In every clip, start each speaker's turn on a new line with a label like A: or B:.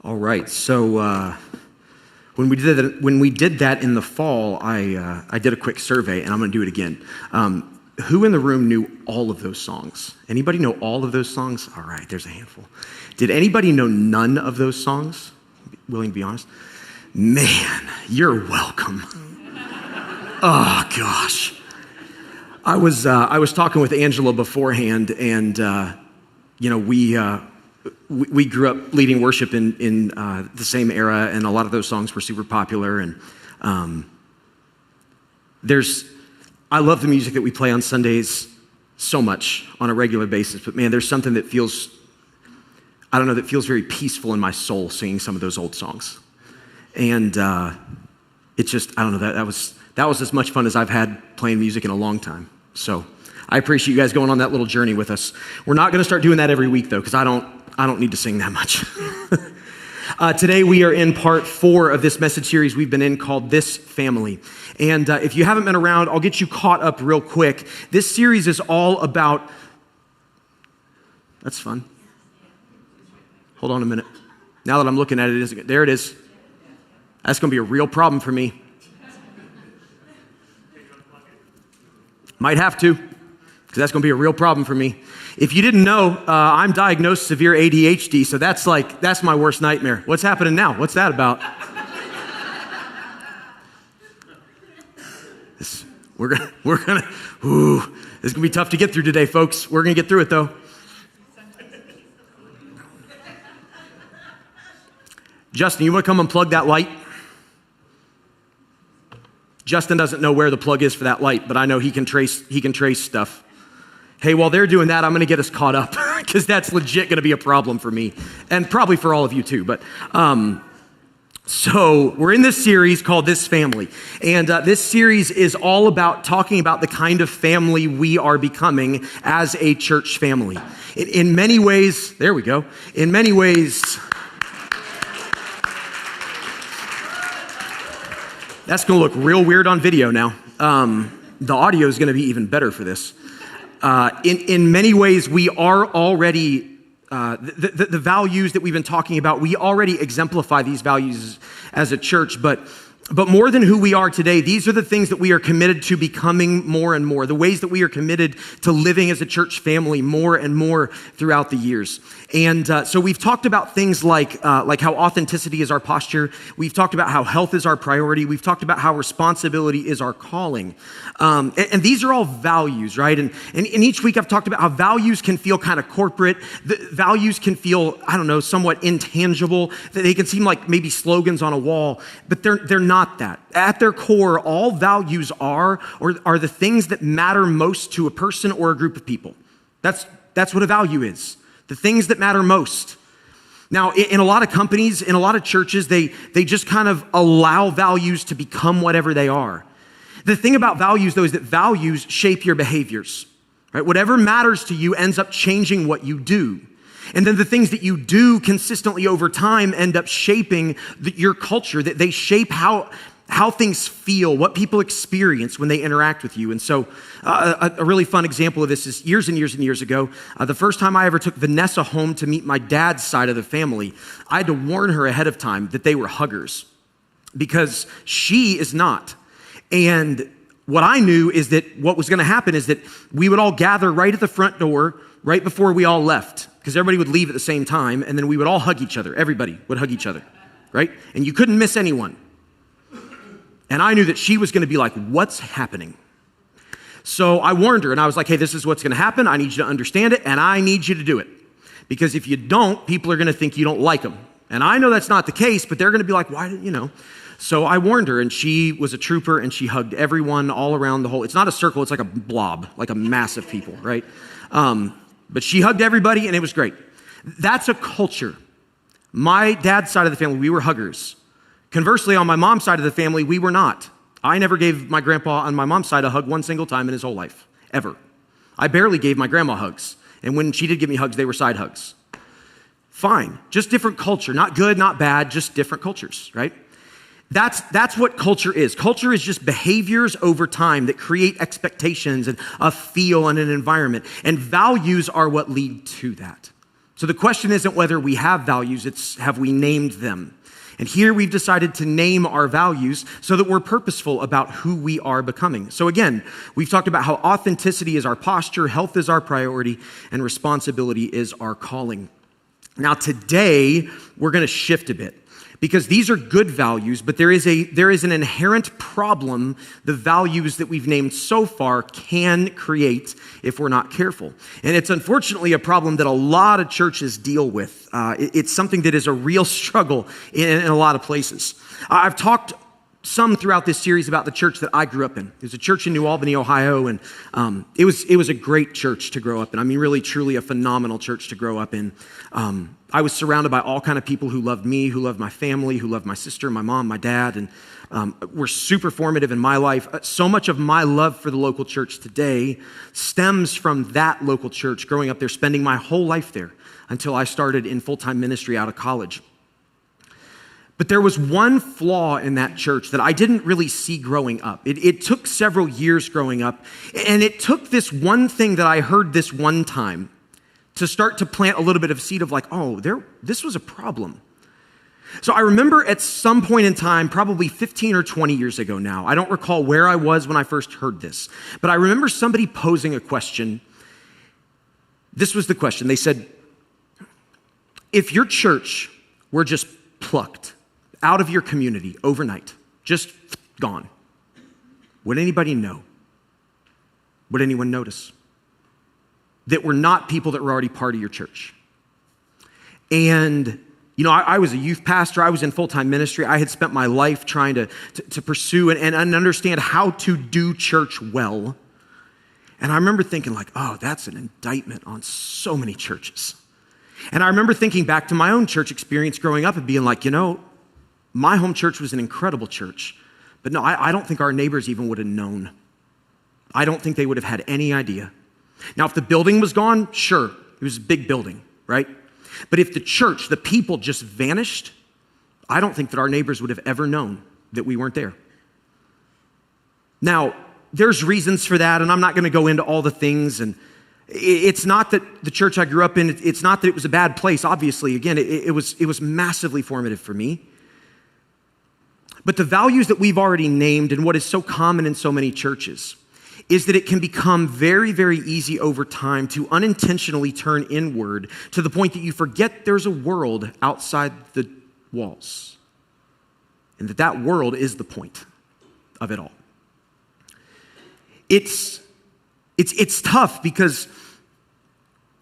A: All right, so when we did that in the fall, I did a quick survey, and I'm going to do it again. Who in the room knew all of those songs? Anybody know all of those songs? All right, there's a handful. Did anybody know none of those songs? Willing to be honest? Man, you're welcome. Oh gosh, I was talking with Angela beforehand, and we grew up leading worship in the same era, and a lot of those songs were super popular. And I love the music that we play on Sundays so much on a regular basis. But man, there's something that feels very peaceful in my soul singing some of those old songs. And it's just, I don't know, that was as much fun as I've had playing music in a long time. So I appreciate you guys going on that little journey with us. We're not going to start doing that every week though, because I don't need to sing that much. Today we are in part 4 of this message series we've been in called This Family. And if you haven't been around, I'll get you caught up real quick. This series is all about, that's fun. Hold on a minute. Now that I'm looking at it, there it is. That's going to be a real problem for me. Might have to, because that's going to be a real problem for me. If you didn't know, I'm diagnosed severe ADHD, so that's my worst nightmare. What's happening now? What's that about? This is gonna be tough to get through today, folks. We're gonna get through it though. Justin, you want to come unplug that light? Justin doesn't know where the plug is for that light, but I know he can trace stuff. Hey, while they're doing that, I'm going to get us caught up because that's legit going to be a problem for me and probably for all of you too. But so we're in this series called This Family, and this series is all about talking about the kind of family we are becoming as a church family. In many ways, there we go. In many ways, that's going to look real weird on video now. The audio is going to be even better for this. In many ways, we are already, the values that we've been talking about, we already exemplify these values as a church, but more than who we are today, these are the things that we are committed to becoming more and more, the ways that we are committed to living as a church family more and more throughout the years. And so we've talked about things like how authenticity is our posture. We've talked about how health is our priority. We've talked about how responsibility is our calling. And these are all values, right? And each week I've talked about how values can feel kind of corporate. Values can feel, somewhat intangible. They can seem like maybe slogans on a wall, but they're not that. At their core, all values are the things that matter most to a person or a group of people. That's what a value is. The things that matter most. Now, in a lot of companies, in a lot of churches, they just kind of allow values to become whatever they are. The thing about values, though, is that values shape your behaviors, right? Whatever matters to you ends up changing what you do. And then the things that you do consistently over time end up shaping your culture, that they shape how things feel, what people experience when they interact with you. And so a really fun example of this is years and years and years ago, the first time I ever took Vanessa home to meet my dad's side of the family, I had to warn her ahead of time that they were huggers because she is not. And what I knew is that what was going to happen is that we would all gather right at the front door right before we all left, because everybody would leave at the same time, and then we would all hug each other. Everybody would hug each other, right? And you couldn't miss anyone. And I knew that she was going to be like, what's happening? So I warned her, and I was like, hey, this is what's going to happen. I need you to understand it, and I need you to do it. Because if you don't, people are going to think you don't like them. And I know that's not the case, but they're going to be like, why did you know? So I warned her, and she was a trooper, and she hugged everyone all around the whole, it's not a circle, it's like a blob, like a mass of people, right? But she hugged everybody, and it was great. That's a culture. My dad's side of the family, we were huggers. Conversely, on my mom's side of the family, we were not. I never gave my grandpa on my mom's side a hug one single time in his whole life, ever. I barely gave my grandma hugs. And when she did give me hugs, they were side hugs. Fine, just different culture. Not good, not bad, just different cultures, right? That's what culture is. Culture is just behaviors over time that create expectations and a feel and an environment. And values are what lead to that. So the question isn't whether we have values, it's have we named them? And here we've decided to name our values so that we're purposeful about who we are becoming. So again, we've talked about how authenticity is our posture, health is our priority, and responsibility is our calling. Now today, we're going to shift a bit because these are good values, but there is an inherent problem the values that we've named so far can create if we're not careful. And it's unfortunately a problem that a lot of churches deal with. It's something that is a real struggle in a lot of places. I've talked some throughout this series about the church that I grew up in. It was a church in New Albany, Ohio, and it was a great church to grow up in. I mean, really, truly a phenomenal church to grow up in. I was surrounded by all kind of people who loved me, who loved my family, who loved my sister, my mom, my dad, and were super formative in my life. So much of my love for the local church today stems from that local church, growing up there, spending my whole life there until I started in full-time ministry out of college. But there was one flaw in that church that I didn't really see growing up. It took several years growing up, and it took this one thing that I heard this one time to start to plant a little bit of seed of like, oh, this was a problem. So I remember at some point in time, probably 15 or 20 years ago now, I don't recall where I was when I first heard this, but I remember somebody posing a question. This was the question. They said, if your church were just plucked out of your community overnight, just gone, would anybody know? Would anyone notice that we're not people that were already part of your church? And, you know, I was a youth pastor. I was in full-time ministry. I had spent my life trying to pursue and understand how to do church well. And I remember thinking like, oh, that's an indictment on so many churches. And I remember thinking back to my own church experience growing up and being like, you know, my home church was an incredible church, but no, I don't think our neighbors even would have known. I don't think they would have had any idea. Now, if the building was gone, sure, it was a big building, right? But if the church, the people just vanished, I don't think that our neighbors would have ever known that we weren't there. Now, there's reasons for that, and I'm not going to go into all the things, and it's not that the church I grew up in, it's not that it was a bad place, obviously. Again, it was massively formative for me. But the values that we've already named and what is so common in so many churches is that it can become very, very easy over time to unintentionally turn inward to the point that you forget there's a world outside the walls and that world is the point of it all. It's tough because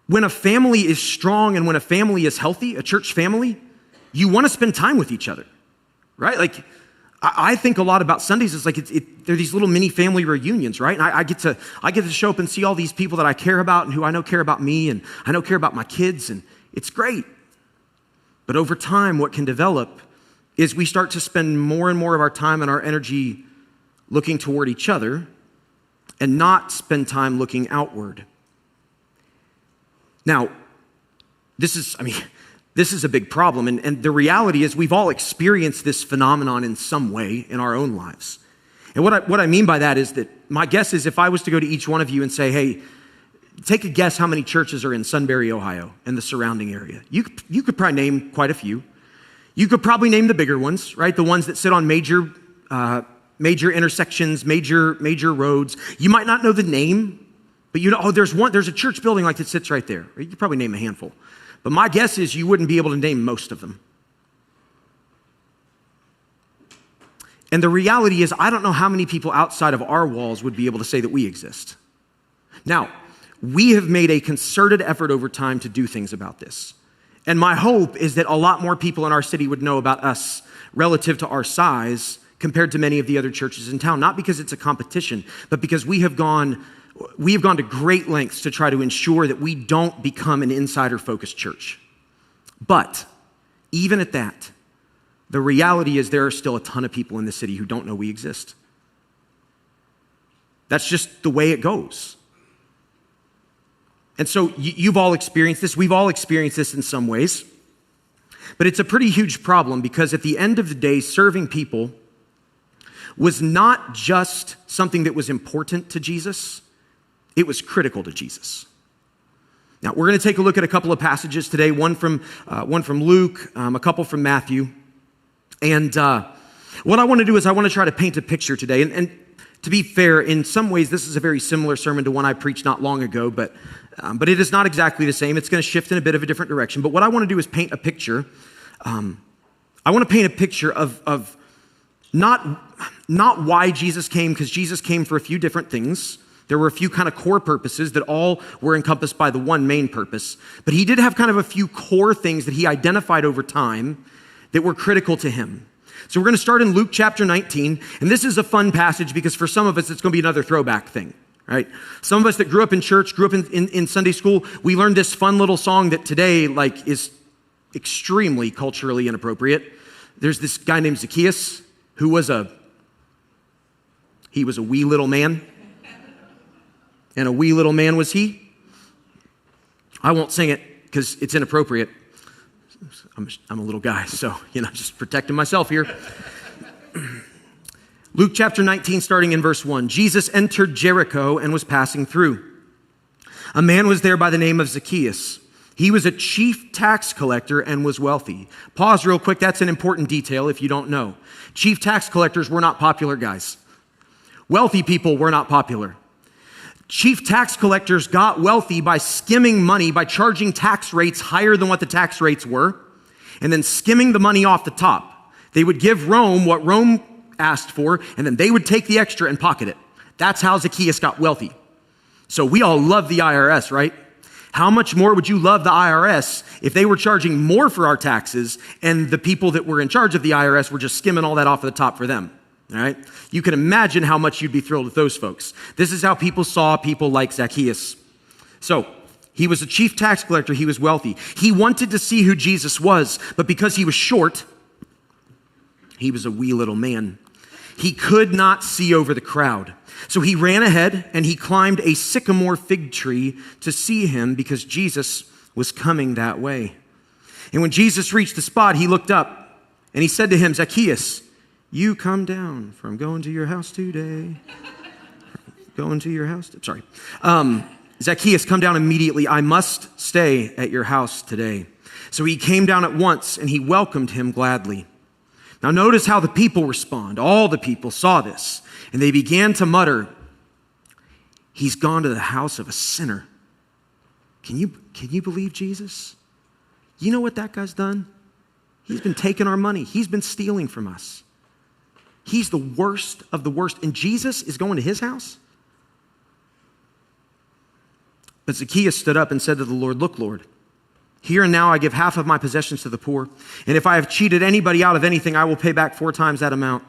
A: when a family is strong and when a family is healthy, a church family, you want to spend time with each other, right? Like, I think a lot about Sundays. It's like they're these little mini family reunions, right? And I get to show up and see all these people that I care about and who I know care about me and I know care about my kids, and it's great. But over time, what can develop is we start to spend more and more of our time and our energy looking toward each other and not spend time looking outward. Now, this is a big problem, and the reality is we've all experienced this phenomenon in some way in our own lives. And what I mean by that is that my guess is if I was to go to each one of you and say, hey, take a guess how many churches are in Sunbury, Ohio, and the surrounding area. You could probably name quite a few. You could probably name the bigger ones, right? The ones that sit on major intersections, major roads. You might not know the name, but you know, oh, there's a church building like that sits right there. You could probably name a handful. But my guess is you wouldn't be able to name most of them. And the reality is, I don't know how many people outside of our walls would be able to say that we exist. Now, we have made a concerted effort over time to do things about this. And my hope is that a lot more people in our city would know about us relative to our size compared to many of the other churches in town. Not because it's a competition, but because we have gone to great lengths to try to ensure that we don't become an insider-focused church. But even at that, the reality is there are still a ton of people in the city who don't know we exist. That's just the way it goes. And so you've all experienced this. We've all experienced this in some ways. But it's a pretty huge problem because at the end of the day, serving people was not just something that was important to Jesus. It was critical to Jesus. Now, we're going to take a look at a couple of passages today, one from Luke, a couple from Matthew. And what I want to do is I want to try to paint a picture today. And to be fair, in some ways, this is a very similar sermon to one I preached not long ago, but it is not exactly the same. It's going to shift in a bit of a different direction. But what I want to do is paint a picture. I want to paint a picture of not why Jesus came, because Jesus came for a few different things. There were a few kind of core purposes that all were encompassed by the one main purpose. But he did have kind of a few core things that he identified over time that were critical to him. So we're going to start in Luke chapter 19. And this is a fun passage because for some of us, it's going to be another throwback thing, right? Some of us that grew up in church, grew up in Sunday school, we learned this fun little song that today is extremely culturally inappropriate. There's this guy named Zacchaeus who was a wee little man. And a wee little man was he. I won't sing it because it's inappropriate. I'm a little guy, so, just protecting myself here. Luke chapter 19, starting in verse 1. Jesus entered Jericho and was passing through. A man was there by the name of Zacchaeus. He was a chief tax collector and was wealthy. Pause real quick. That's an important detail if you don't know. Chief tax collectors were not popular guys. Wealthy people were not popular. Chief tax collectors got wealthy by skimming money, by charging tax rates higher than what the tax rates were, and then skimming the money off the top. They would give Rome what Rome asked for, and then they would take the extra and pocket it. That's how Zacchaeus got wealthy. So we all love the IRS, right? How much more would you love the IRS if they were charging more for our taxes and the people that were in charge of the IRS were just skimming all that off of the top for them? All right? You can imagine how much you'd be thrilled with those folks. This is how people saw people like Zacchaeus. So, he was a chief tax collector. He was wealthy. He wanted to see who Jesus was, but because he was short, he was a wee little man. He could not see over the crowd. So he ran ahead and he climbed a sycamore fig tree to see him because Jesus was coming that way. And when Jesus reached the spot, he looked up and he said to him, Zacchaeus, you come down, for I'm going to your house today. Going to your house? Sorry. Zacchaeus, come down immediately. I must stay at your house today. So he came down at once and he welcomed him gladly. Now notice how the people respond. All the people saw this and they began to mutter, he's gone to the house of a sinner. Can you believe Jesus? You know what that guy's done? He's been taking our money. He's been stealing from us. He's the worst of the worst. And Jesus is going to his house? But Zacchaeus stood up and said to the Lord, look, Lord, here and now I give half of my possessions to the poor. And if I have cheated anybody out of anything, I will pay back 4 times that amount.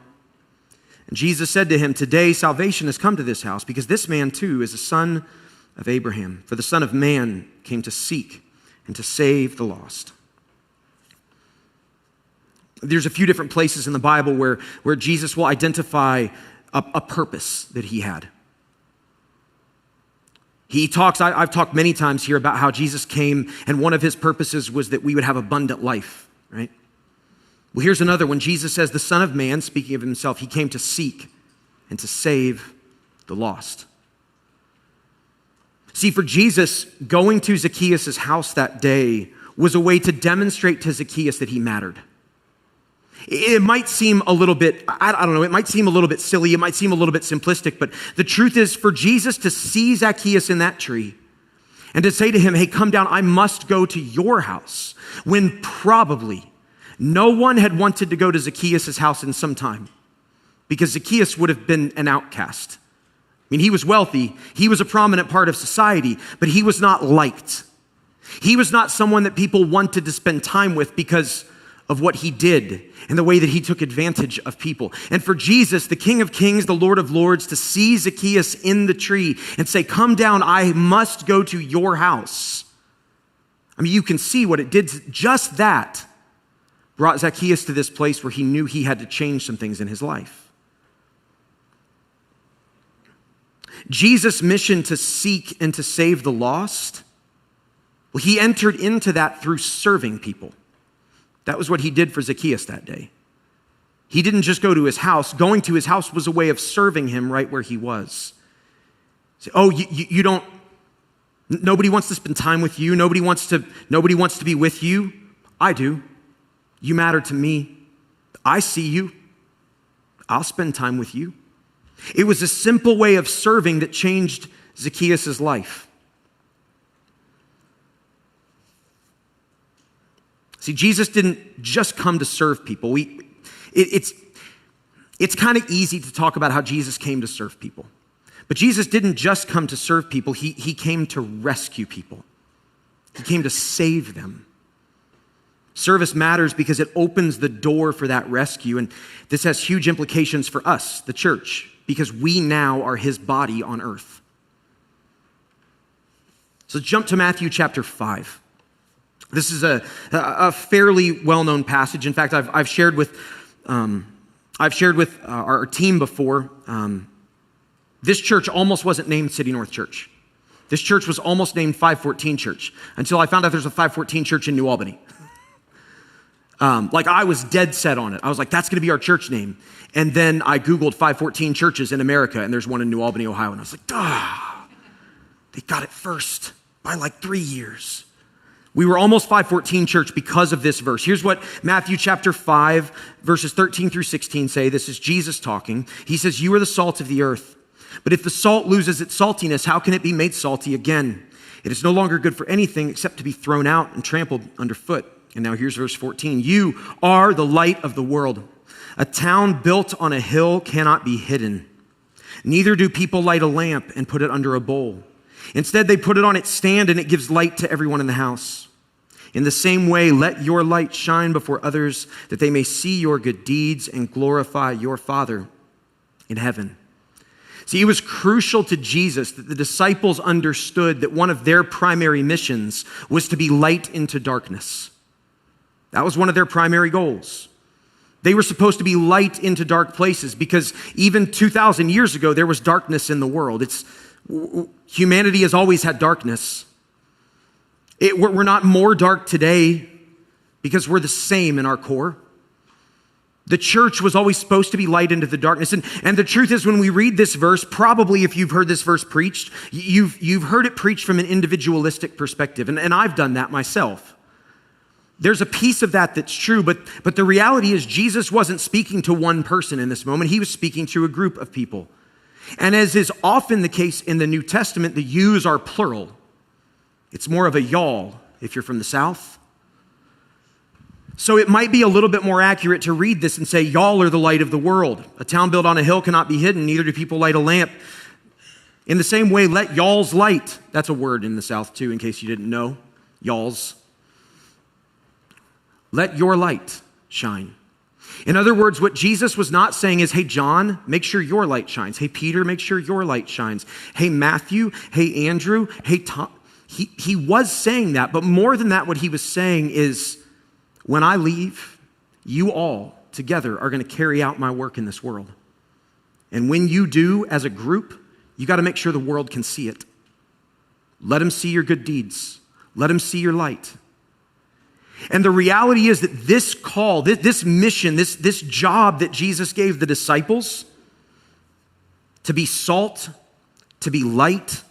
A: And Jesus said to him, today salvation has come to this house because this man too is a son of Abraham. For the Son of Man came to seek and to save the lost. There's a few different places in the Bible where Jesus will identify a purpose that he had. He talks, I've talked many times here about how Jesus came and one of his purposes was that we would have abundant life, right? Well, here's another one. Jesus says the Son of Man, speaking of himself, he came to seek and to save the lost. See, for Jesus, going to Zacchaeus' house that day was a way to demonstrate to Zacchaeus that he mattered. It might seem a little bit, I don't know, it might seem a little bit silly, it might seem a little bit simplistic, but the truth is for Jesus to see Zacchaeus in that tree and to say to him, hey, come down, I must go to your house, when probably no one had wanted to go to Zacchaeus' house in some time because Zacchaeus would have been an outcast. I mean, he was wealthy, he was a prominent part of society, but he was not liked. He was not someone that people wanted to spend time with because of what he did and the way that he took advantage of people. And for Jesus, the King of Kings, the Lord of Lords, to see Zacchaeus in the tree and say, come down, I must go to your house. I mean, you can see what it did. Just that brought Zacchaeus to this place where he knew he had to change some things in his life. Jesus' mission to seek and to save the lost, well, he entered into that through serving people. That was what he did for Zacchaeus that day. He didn't just go to his house. Going to his house was a way of serving him right where he was. Say, oh, you don't Nobody wants to spend time with you. Nobody wants to be with you. I do. You matter to me. I see you. I'll spend time with you. It was a simple way of serving that changed Zacchaeus' life. See, Jesus didn't just come to serve people. It's kind of easy to talk about how Jesus came to serve people. But Jesus didn't just come to serve people. He came to rescue people. He came to save them. Service matters because it opens the door for that rescue. And this has huge implications for us, the church, because we now are his body on earth. So jump to Matthew chapter 5. This is a fairly well-known passage. In fact, I've shared with our team before. This church almost wasn't named City North Church. This church was almost named 514 Church until I found out there's a 514 church in New Albany. I was dead set on it. I was like, that's going to be our church name. And then I Googled 514 churches in America, and there's one in New Albany, Ohio. And I was like, they got it first by like 3 years. We were almost 514 Church because of this verse. Here's what Matthew chapter 5, verses 13 through 16 say. This is Jesus talking. He says, you are the salt of the earth. But if the salt loses its saltiness, how can it be made salty again? It is no longer good for anything except to be thrown out and trampled underfoot. And now here's verse 14. You are the light of the world. A town built on a hill cannot be hidden. Neither do people light a lamp and put it under a bowl. Instead, they put it on its stand and it gives light to everyone in the house. In the same way, let your light shine before others that they may see your good deeds and glorify your Father in heaven. See, it was crucial to Jesus that the disciples understood that one of their primary missions was to be light into darkness. That was one of their primary goals. They were supposed to be light into dark places because even 2,000 years ago, there was darkness in the world. Humanity has always had darkness. We're not more dark today because we're the same in our core. The church was always supposed to be light into the darkness. And the truth is, when we read this verse, probably if you've heard this verse preached, you've heard it preached from an individualistic perspective. And I've done that myself. There's a piece of that that's true, but the reality is Jesus wasn't speaking to one person in this moment. He was speaking to a group of people. And as is often the case in the New Testament, the yous are plural. It's more of a y'all if you're from the South. So it might be a little bit more accurate to read this and say, y'all are the light of the world. A town built on a hill cannot be hidden, neither do people light a lamp. In the same way, let y'all's light. That's a word in the South too, in case you didn't know. Y'all's. Let your light shine. In other words, what Jesus was not saying is, hey, John, make sure your light shines. Hey, Peter, make sure your light shines. Hey, Matthew, hey, Andrew, hey, Tom. He was saying that, but more than that, what he was saying is, when I leave, you all together are going to carry out my work in this world. And when you do, as a group, you got to make sure the world can see it. Let them see your good deeds. Let them see your light. And the reality is that this call, this mission, this job that Jesus gave the disciples to be salt, to be light,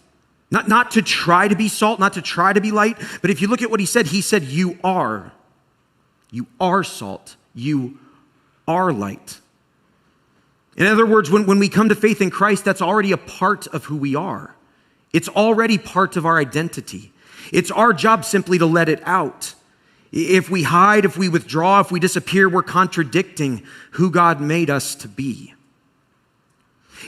A: not to try to be salt, not to try to be light, but if you look at what he said you are salt, you are light. In other words, when we come to faith in Christ, that's already a part of who we are. It's already part of our identity. It's our job simply to let it out. If we hide, if we withdraw, if we disappear, we're contradicting who God made us to be.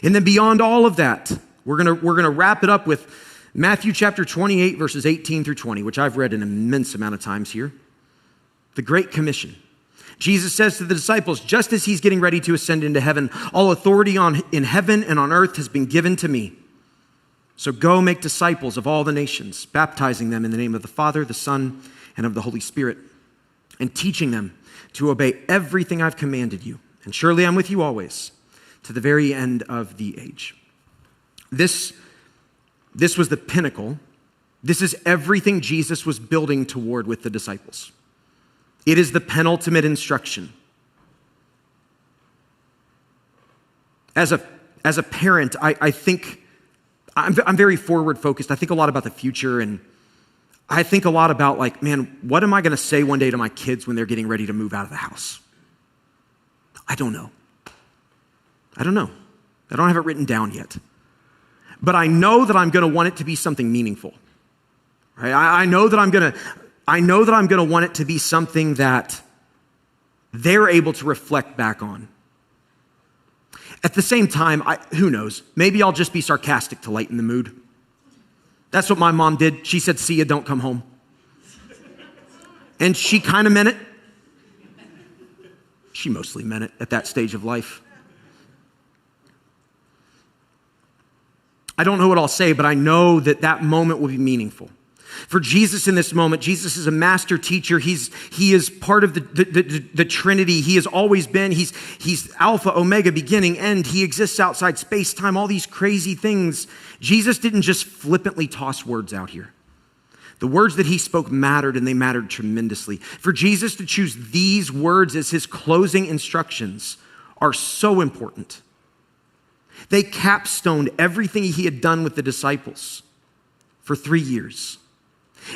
A: And then beyond all of that, we're gonna wrap it up with Matthew chapter 28, verses 18 through 20, which I've read an immense amount of times here. The Great Commission. Jesus says to the disciples, just as he's getting ready to ascend into heaven, all authority in heaven and on earth has been given to me. So go make disciples of all the nations, baptizing them in the name of the Father, the Son, and of the Holy Spirit, and teaching them to obey everything I've commanded you. And surely I'm with you always, to the very end of the age. This was the pinnacle. This is everything Jesus was building toward with the disciples. It is the penultimate instruction. As a parent, I think I'm very forward focused. I think a lot about the future, and I think a lot about like, man, what am I going to say one day to my kids when they're getting ready to move out of the house? I don't know. I don't have it written down yet. But I know that I'm going to want it to be something meaningful. Right? I know that I'm going to want it to be something that they're able to reflect back on. At the same time, who knows? Maybe I'll just be sarcastic to lighten the mood. That's what my mom did. She said, "See ya, don't come home." And she kind of meant it. She mostly meant it at that stage of life. I don't know what I'll say, but I know that that moment will be meaningful. For Jesus in this moment, Jesus is a master teacher. He is part of the Trinity. He has always been. He's Alpha, Omega, beginning, end. He exists outside space, time, all these crazy things. Jesus didn't just flippantly toss words out here. The words that he spoke mattered, and they mattered tremendously. For Jesus to choose these words as his closing instructions are so important. They capstoned everything he had done with the disciples for 3 years.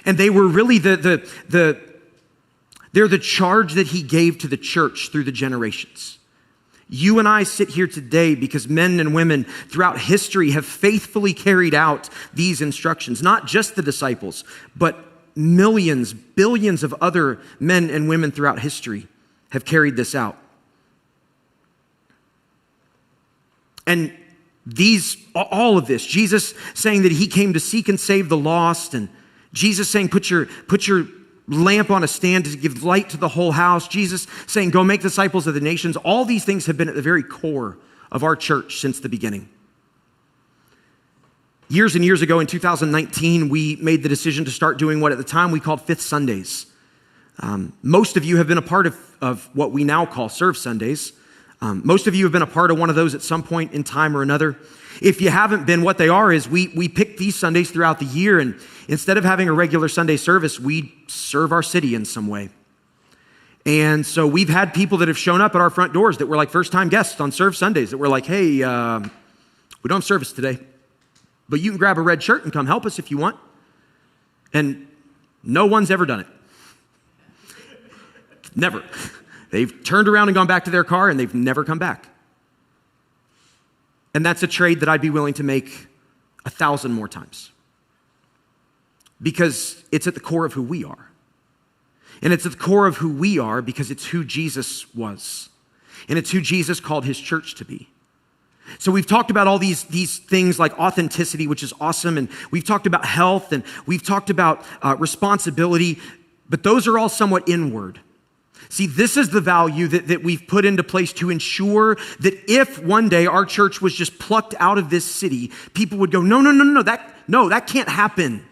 A: And they were really they're the charge that he gave to the church through the generations. You and I sit here today because men and women throughout history have faithfully carried out these instructions, not just the disciples, but millions, billions of other men and women throughout history have carried this out. And all of this, Jesus saying that he came to seek and save the lost, and Jesus saying, put your lamp on a stand to give light to the whole house. Jesus saying, go make disciples of the nations. All these things have been at the very core of our church since the beginning. Years and years ago in 2019, we made the decision to start doing what at the time we called Fifth Sundays. Most of you have been a part of what we now call Serve Sundays. Most of you have been a part of one of those at some point in time or another. If you haven't been, what they are is we pick these Sundays throughout the year, and instead of having a regular Sunday service, we serve our city in some way. And so we've had people that have shown up at our front doors that were like first-time guests on Serve Sundays that were like, hey, we don't have service today, but you can grab a red shirt and come help us if you want. And no one's ever done it. Never. They've turned around and gone back to their car, and they've never come back. And that's a trade that I'd be willing to make 1,000 more times. Because it's at the core of who we are. And it's at the core of who we are because it's who Jesus was. And it's who Jesus called his church to be. So we've talked about all these things like authenticity, which is awesome. And we've talked about health, and we've talked about responsibility. But those are all somewhat inward. See, this is the value that we've put into place to ensure that if one day our church was just plucked out of this city, people would go, no, that can't happen.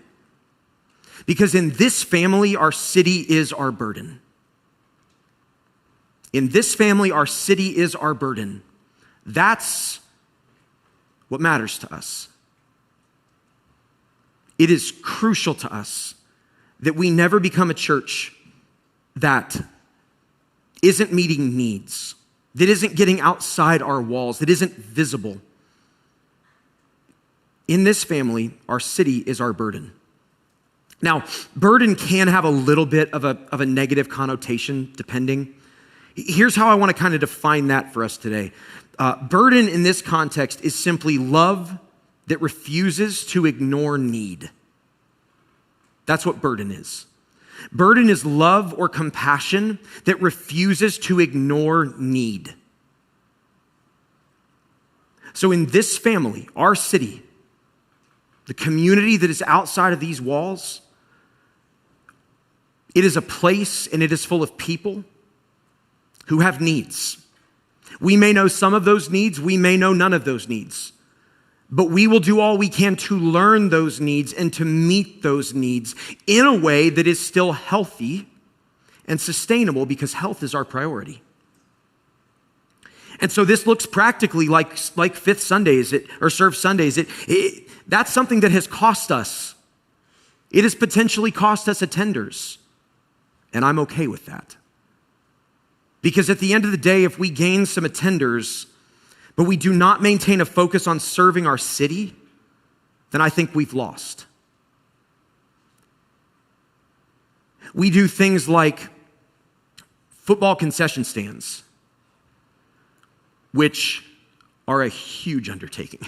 A: Because in this family, our city is our burden. In this family, our city is our burden. That's what matters to us. It is crucial to us that we never become a church that isn't meeting needs, that isn't getting outside our walls, that isn't visible. In this family, our city is our burden. Now, burden can have a little bit of a negative connotation, depending. Here's how I want to kind of define that for us today. Burden in this context is simply love that refuses to ignore need. That's what burden is. Burden is love or compassion that refuses to ignore need. So in this family, our city, the community that is outside of these walls, it is a place and it is full of people who have needs. We may know some of those needs, we may know none of those needs. But we will do all we can to learn those needs and to meet those needs in a way that is still healthy and sustainable, because health is our priority. And so this looks practically like Fifth Sundays or Serve Sundays. That's something that has cost us. It has potentially cost us attenders. And I'm okay with that. Because at the end of the day, if we gain some attenders, but we do not maintain a focus on serving our city, then I think we've lost. We do things like football concession stands, which are a huge undertaking.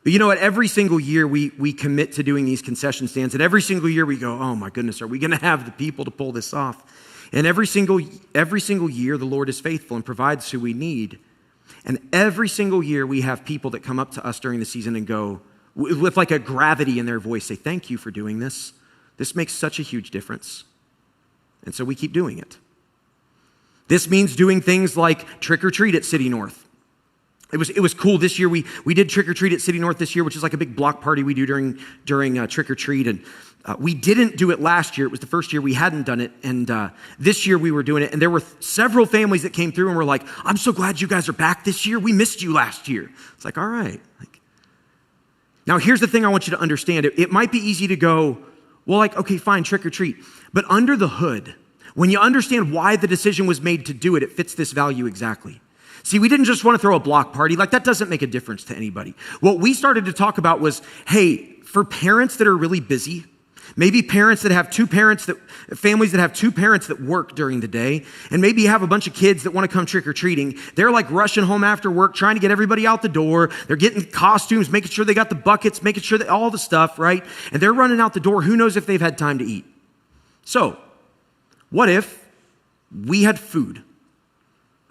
A: But you know what? Every single year we commit to doing these concession stands, and every single year we go, oh my goodness, are we going to have the people to pull this off? And every single year the Lord is faithful and provides who we need. And every single year we have people that come up to us during the season and go, with like a gravity in their voice, say, thank you for doing this. This makes such a huge difference. And so we keep doing it. This means doing things like trick or treat at City North. It was cool this year. We did trick or treat at City North this year, which is like a big block party we do during trick or treat. And we didn't do it last year. It was the first year we hadn't done it. And this year we were doing it. And there were several families that came through and were like, I'm so glad you guys are back this year. We missed you last year. It's like, all right. Now here's the thing I want you to understand. It might be easy to go, well, like, okay, fine, trick or treat. But under the hood, when you understand why the decision was made to do it, it fits this value exactly. See, we didn't just want to throw a block party. Like, that doesn't make a difference to anybody. What we started to talk about was, hey, for parents that are really busy, maybe parents that have families that have two parents that work during the day, and maybe you have a bunch of kids that want to come trick-or-treating. They're like rushing home after work, trying to get everybody out the door. They're getting costumes, making sure they got the buckets, making sure that all the stuff, right? And they're running out the door. Who knows if they've had time to eat? So, what if we had food?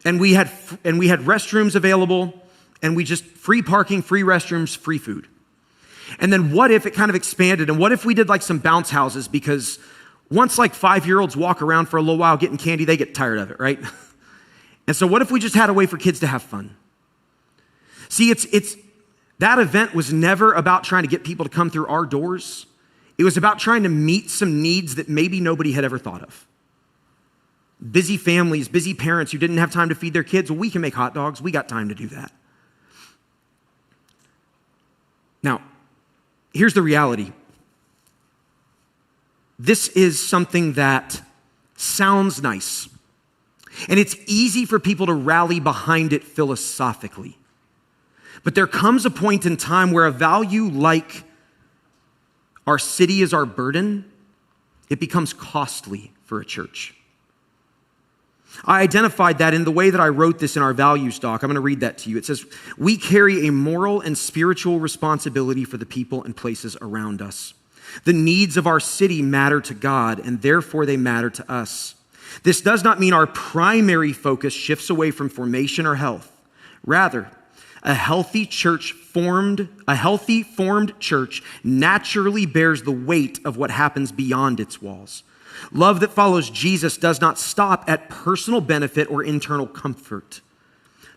A: And we had restrooms available, and we just free parking, free restrooms, free food. And then what if it kind of expanded, and what if we did like some bounce houses, because once like 5-year-olds walk around for a little while getting candy, they get tired of it, right? And so what if we just had a way for kids to have fun? See, it's that event was never about trying to get people to come through our doors. It was about trying to meet some needs that maybe nobody had ever thought of. Busy families, busy parents who didn't have time to feed their kids. Well, we can make hot dogs. We got time to do that. Now, here's the reality. This is something that sounds nice, and it's easy for people to rally behind it philosophically. But there comes a point in time where a value like our city is our burden, it becomes costly for a church. I identified that in the way that I wrote this in our values doc. I'm going to read that to you. It says, we carry a moral and spiritual responsibility for the people and places around us. The needs of our city matter to God, and therefore they matter to us. This does not mean our primary focus shifts away from formation or health. Rather, a healthy formed church naturally bears the weight of what happens beyond its walls. Love that follows Jesus does not stop at personal benefit or internal comfort.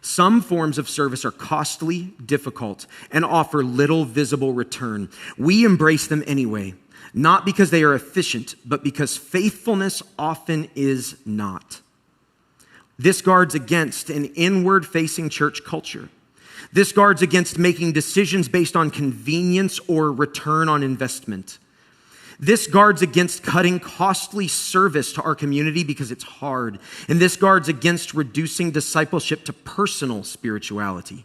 A: Some forms of service are costly, difficult, and offer little visible return. We embrace them anyway, not because they are efficient, but because faithfulness often is not. This guards against an inward-facing church culture. This guards against making decisions based on convenience or return on investment. This guards against cutting costly service to our community because it's hard. And this guards against reducing discipleship to personal spirituality.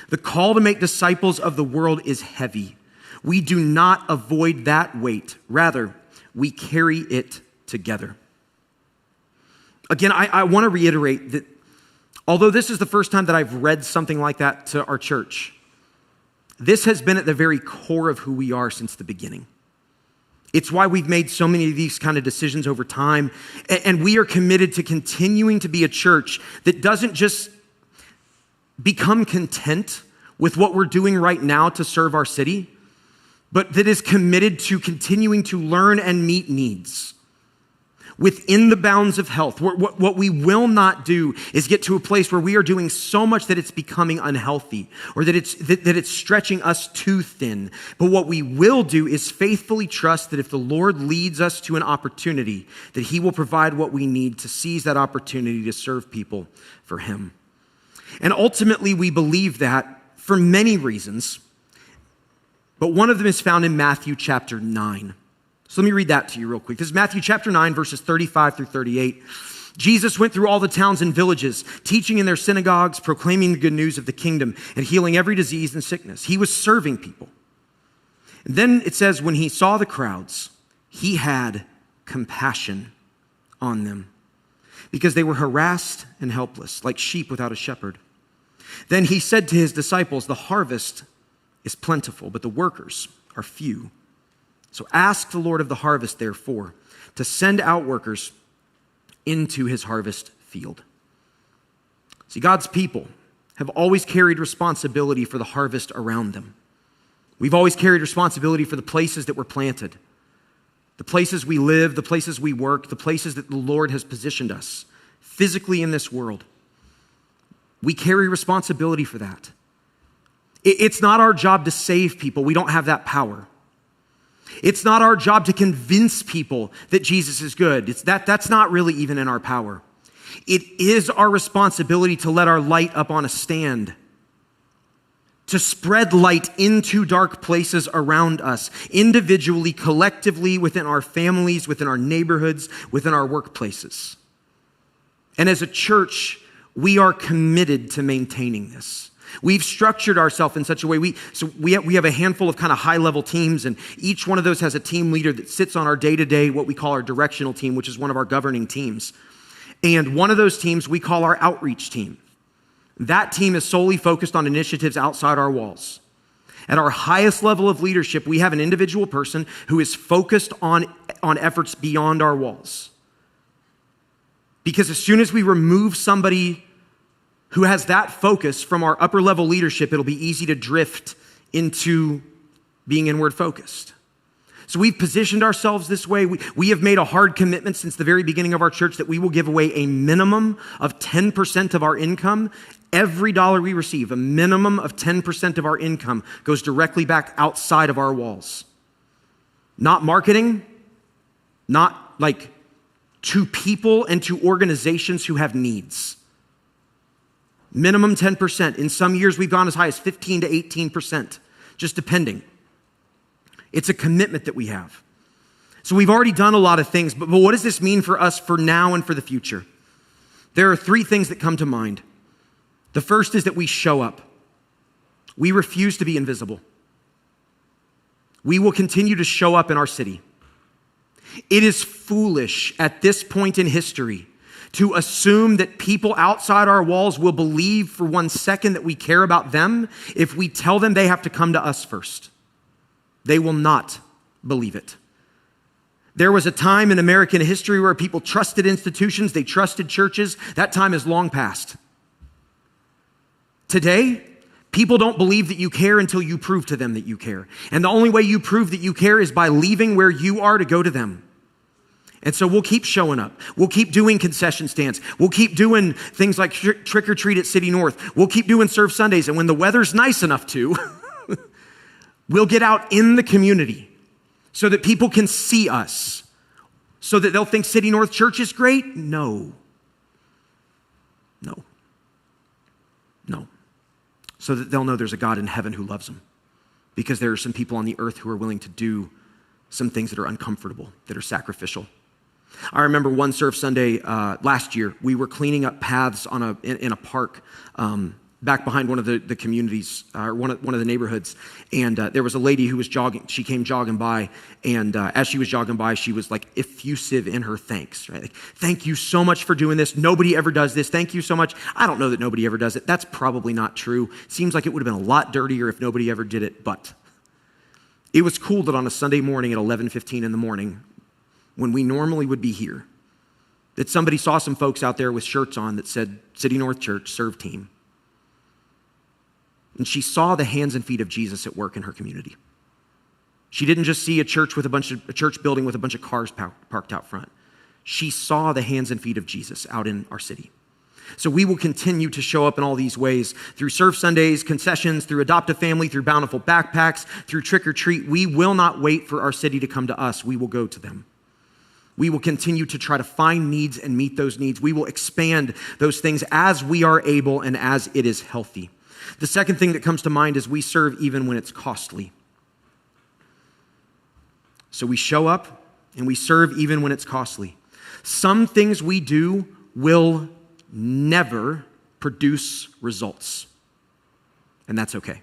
A: The call to make disciples of the world is heavy. We do not avoid that weight. Rather, we carry it together. Again, I want to reiterate that although this is the first time that I've read something like that to our church, this has been at the very core of who we are since the beginning. It's why we've made so many of these kind of decisions over time. And we are committed to continuing to be a church that doesn't just become content with what we're doing right now to serve our city, but that is committed to continuing to learn and meet needs within the bounds of health. What we will not do is get to a place where we are doing so much that it's becoming unhealthy or that it's stretching us too thin. But what we will do is faithfully trust that if the Lord leads us to an opportunity, that He will provide what we need to seize that opportunity to serve people for Him. And ultimately, we believe that for many reasons, but one of them is found in Matthew chapter 9. So let me read that to you real quick. This is Matthew chapter 9, verses 35 through 38. Jesus went through all the towns and villages, teaching in their synagogues, proclaiming the good news of the kingdom, and healing every disease and sickness. He was serving people. And then it says, when he saw the crowds, he had compassion on them because they were harassed and helpless, like sheep without a shepherd. Then he said to his disciples, the harvest is plentiful, but the workers are few. So ask the Lord of the harvest, therefore, to send out workers into his harvest field. See, God's people have always carried responsibility for the harvest around them. We've always carried responsibility for the places that we're planted, the places we live, the places we work, the places that the Lord has positioned us physically in this world. We carry responsibility for that. It's not our job to save people. We don't have that power. It's not our job to convince people that Jesus is good. That's not really even in our power. It is our responsibility to let our light up on a stand, to spread light into dark places around us, individually, collectively, within our families, within our neighborhoods, within our workplaces. And as a church, we are committed to maintaining this. We've structured ourselves in such a way, we have a handful of kind of high-level teams, and each one of those has a team leader that sits on our day-to-day, what we call our directional team, which is one of our governing teams. And one of those teams we call our outreach team. That team is solely focused on initiatives outside our walls. At our highest level of leadership, we have an individual person who is focused on efforts beyond our walls. Because as soon as we remove somebody who has that focus from our upper level leadership, it'll be easy to drift into being inward focused. So we've positioned ourselves this way. We have made a hard commitment since the very beginning of our church that we will give away a minimum of 10% of our income. Every dollar we receive, a minimum of 10% of our income goes directly back outside of our walls. Not marketing, not like to people and to organizations who have needs. Minimum 10%. In some years, we've gone as high as 15 to 18%, just depending. It's a commitment that we have. So we've already done a lot of things, but what does this mean for us for now and for the future? There are three things that come to mind. The first is that we show up. We refuse to be invisible. We will continue to show up in our city. It is foolish at this point in history to assume that people outside our walls will believe for 1 second that we care about them if we tell them they have to come to us first. They will not believe it. There was a time in American history where people trusted institutions, they trusted churches. That time is long past. Today, people don't believe that you care until you prove to them that you care. And the only way you prove that you care is by leaving where you are to go to them. And so we'll keep showing up. We'll keep doing concession stands. We'll keep doing things like trick or treat at City North. We'll keep doing Serve Sundays. And when the weather's nice enough to, we'll get out in the community so that people can see us, so that they'll think City North Church is great. No. So that they'll know there's a God in heaven who loves them, because there are some people on the earth who are willing to do some things that are uncomfortable, that are sacrificial. I remember one Serve Sunday last year, we were cleaning up paths in a park back behind one of the communities, one of the neighborhoods. And there was a lady who was jogging. She came jogging by. And as she was jogging by, she was like effusive in her thanks, right? Like, thank you so much for doing this. Nobody ever does this. Thank you so much. I don't know that nobody ever does it. That's probably not true. Seems like it would have been a lot dirtier if nobody ever did it. But it was cool that on a Sunday morning at 11:15 in the morning, when we normally would be here, that somebody saw some folks out there with shirts on that said City North Church Serve Team. And she saw the hands and feet of Jesus at work in her community. She didn't just see a church building with a bunch of cars parked out front. She saw the hands and feet of Jesus out in our city. So we will continue to show up in all these ways through Serve Sundays, concessions, through Adopt a Family, through Bountiful Backpacks, through Trick or Treat. We will not wait for our city to come to us. We will go to them. We will continue to try to find needs and meet those needs. We will expand those things as we are able and as it is healthy. The second thing that comes to mind is we serve even when it's costly. So we show up and we serve even when it's costly. Some things we do will never produce results. And that's okay.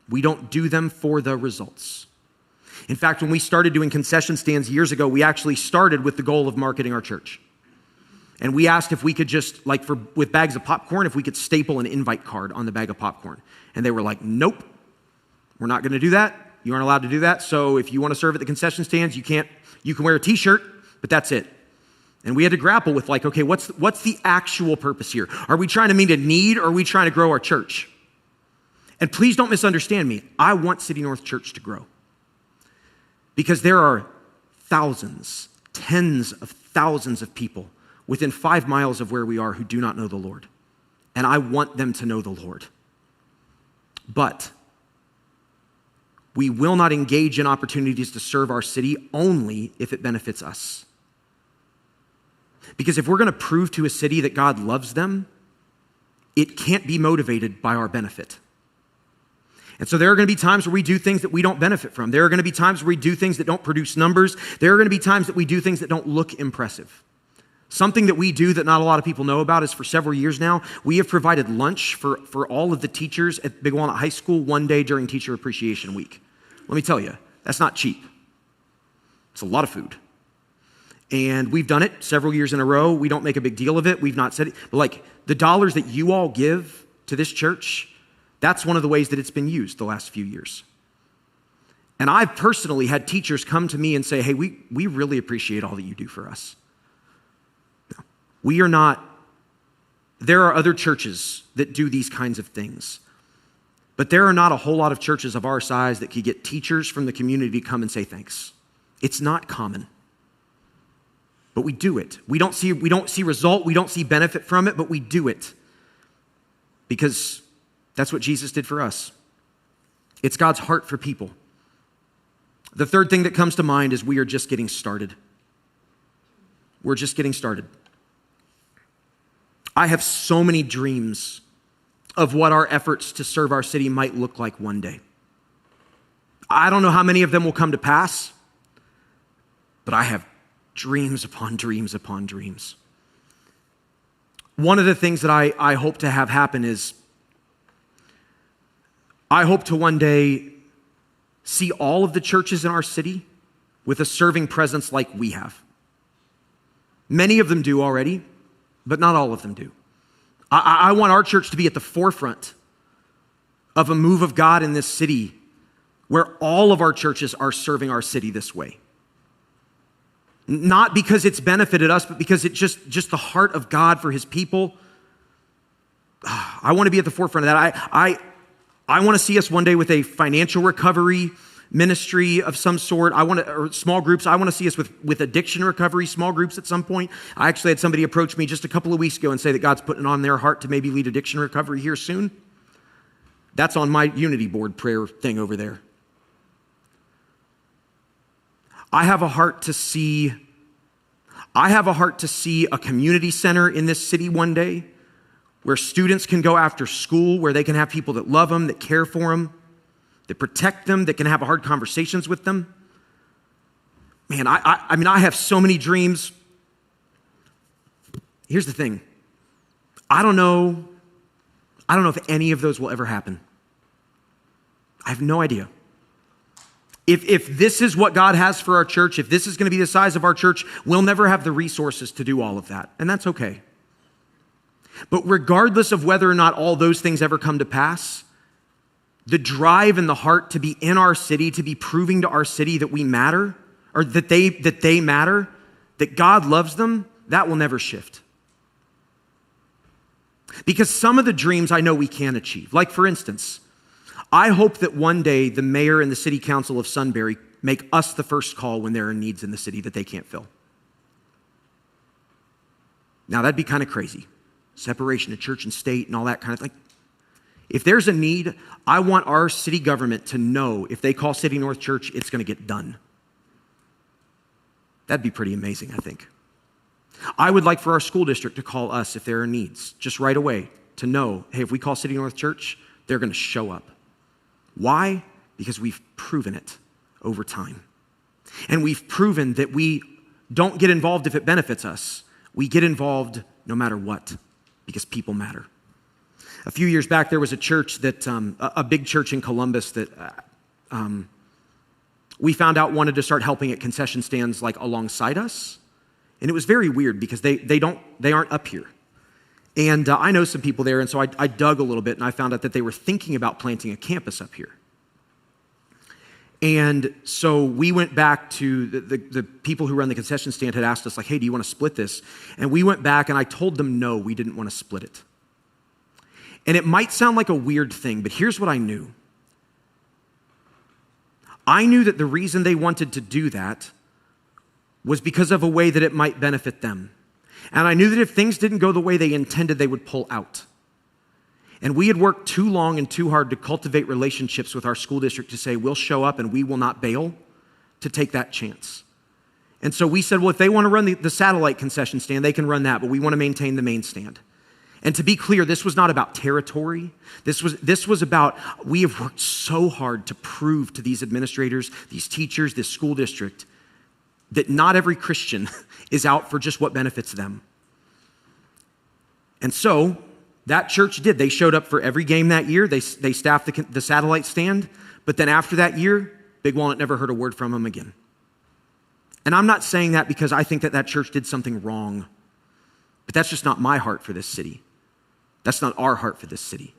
A: We don't do them for the results. In fact, when we started doing concession stands years ago, we actually started with the goal of marketing our church. And we asked if we could just, with bags of popcorn, if we could staple an invite card on the bag of popcorn. And they were like, nope, we're not going to do that. You aren't allowed to do that. So if you want to serve at the concession stands, you can wear a t-shirt, but that's it. And we had to grapple with okay, what's the actual purpose here? Are we trying to meet a need, or are we trying to grow our church? And please don't misunderstand me. I want City North Church to grow. Because there are thousands, tens of thousands of people within 5 miles of where we are who do not know the Lord. And I want them to know the Lord. But we will not engage in opportunities to serve our city only if it benefits us. Because if we're going to prove to a city that God loves them, it can't be motivated by our benefit. And so there are going to be times where we do things that we don't benefit from. There are going to be times where we do things that don't produce numbers. There are going to be times that we do things that don't look impressive. Something that we do that not a lot of people know about is for several years now, we have provided lunch for all of the teachers at Big Walnut High School one day during Teacher Appreciation Week. Let me tell you, that's not cheap. It's a lot of food. And we've done it several years in a row. We don't make a big deal of it. We've not said it. But the dollars that you all give to this church, that's one of the ways that it's been used the last few years. And I've personally had teachers come to me and say, hey, we really appreciate all that you do for us. No, we are not, there are other churches that do these kinds of things. But there are not a whole lot of churches of our size that could get teachers from the community to come and say thanks. It's not common. But we do it. We don't see result, we don't see benefit from it, but we do it. Because that's what Jesus did for us. It's God's heart for people. The third thing that comes to mind is we are just getting started. We're just getting started. I have so many dreams of what our efforts to serve our city might look like one day. I don't know how many of them will come to pass, but I have dreams upon dreams upon dreams. One of the things that I hope to have happen is I hope to one day see all of the churches in our city with a serving presence like we have. Many of them do already, but not all of them do. I want our church to be at the forefront of a move of God in this city where all of our churches are serving our city this way. Not because it's benefited us, but because it's just the heart of God for his people. I want to be at the forefront of that. I want to see us one day with a financial recovery ministry of some sort. Or small groups. I want to see us with addiction recovery, small groups at some point. I actually had somebody approach me just a couple of weeks ago and say that God's putting it on their heart to maybe lead addiction recovery here soon. That's on my Unity Board prayer thing over there. I have a heart to see a community center in this city one day where students can go after school, where they can have people that love them, that care for them, that protect them, that can have hard conversations with them. Man, I have so many dreams. Here's the thing. I don't know if any of those will ever happen. I have no idea. If this is what God has for our church, if this is going to be the size of our church, we'll never have the resources to do all of that. And that's okay. But regardless of whether or not all those things ever come to pass, the drive and the heart to be in our city, to be proving to our city that we matter, or that they matter, that God loves them, that will never shift. Because some of the dreams I know we can achieve. Like for instance, I hope that one day the mayor and the city council of Sunbury make us the first call when there are needs in the city that they can't fill. Now that'd be kind of crazy. Separation of church and state and all that kind of thing. If there's a need, I want our city government to know if they call City North Church, it's going to get done. That'd be pretty amazing, I think. I would like for our school district to call us if there are needs, just right away, to know, hey, if we call City North Church, they're going to show up. Why? Because we've proven it over time. And we've proven that we don't get involved if it benefits us. We get involved no matter what, because people matter. A few years back, there was a church that, a big church in Columbus that we found out wanted to start helping at concession stands like alongside us. And it was very weird because they aren't up here. And I know some people there, and so I dug a little bit, and I found out that they were thinking about planting a campus up here. And so we went back to the people who run the concession stand had asked us, like, hey, do you want to split this? And we went back, and I told them no, we didn't want to split it. And it might sound like a weird thing, but here's what I knew. I knew that the reason they wanted to do that was because of a way that it might benefit them. And I knew that if things didn't go the way they intended, they would pull out. And we had worked too long and too hard to cultivate relationships with our school district to say, we'll show up and we will not bail, to take that chance. And so we said, well, if they want to run the satellite concession stand, they can run that, but we want to maintain the main stand. And to be clear, this was not about territory. This was about, we have worked so hard to prove to these administrators, these teachers, this school district, that not every Christian is out for just what benefits them. And so that church did. They showed up for every game that year. They staffed the satellite stand. But then after that year, Big Walnut never heard a word from them again. And I'm not saying that because I think that church did something wrong. But that's just not my heart for this city. That's not our heart for this city.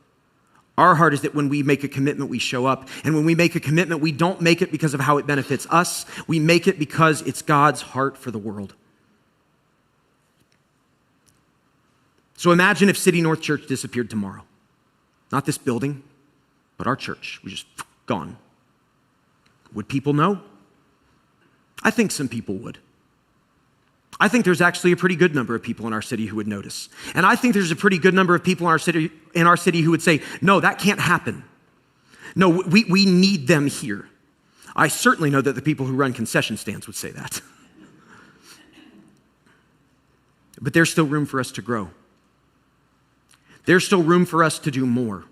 A: Our heart is that when we make a commitment, we show up. And when we make a commitment, we don't make it because of how it benefits us. We make it because it's God's heart for the world. So imagine if City North Church disappeared tomorrow. Not this building, but our church. We just gone. Would people know? I think some people would. I think there's actually a pretty good number of people in our city who would notice. And I think there's a pretty good number of people in our city who would say, no, that can't happen. No, we need them here. I certainly know that the people who run concession stands would say that. But there's still room for us to grow. There's still room for us to do more.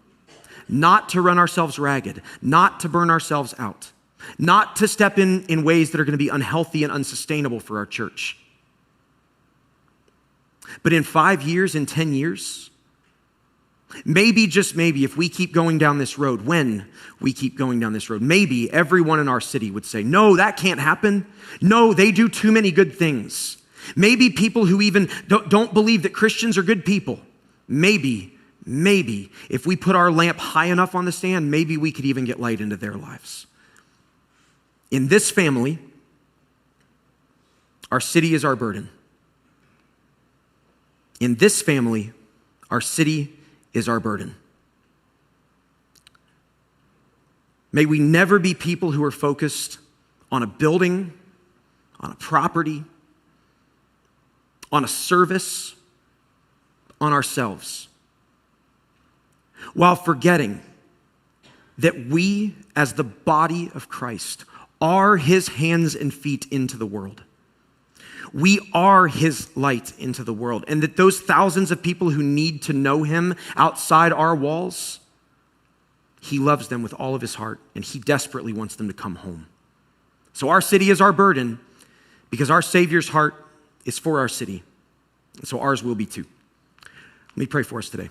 A: Not to run ourselves ragged, not to burn ourselves out, not to step in ways that are going to be unhealthy and unsustainable for our church. But in 5 years, in 10 years, maybe, just maybe, if we keep going down this road, when we keep going down this road, maybe everyone in our city would say, no, that can't happen. No, they do too many good things. Maybe people who even don't believe that Christians are good people. Maybe, if we put our lamp high enough on the stand, maybe we could even get light into their lives. In this family, our city is our burden. In this family, our city is our burden. May we never be people who are focused on a building, on a property, on a service, on ourselves, while forgetting that we, as the body of Christ, are his hands and feet into the world. We are his light into the world, and that those thousands of people who need to know him outside our walls, he loves them with all of his heart, and he desperately wants them to come home. So our city is our burden because our Savior's heart is for our city, and so ours will be too. Let me pray for us today.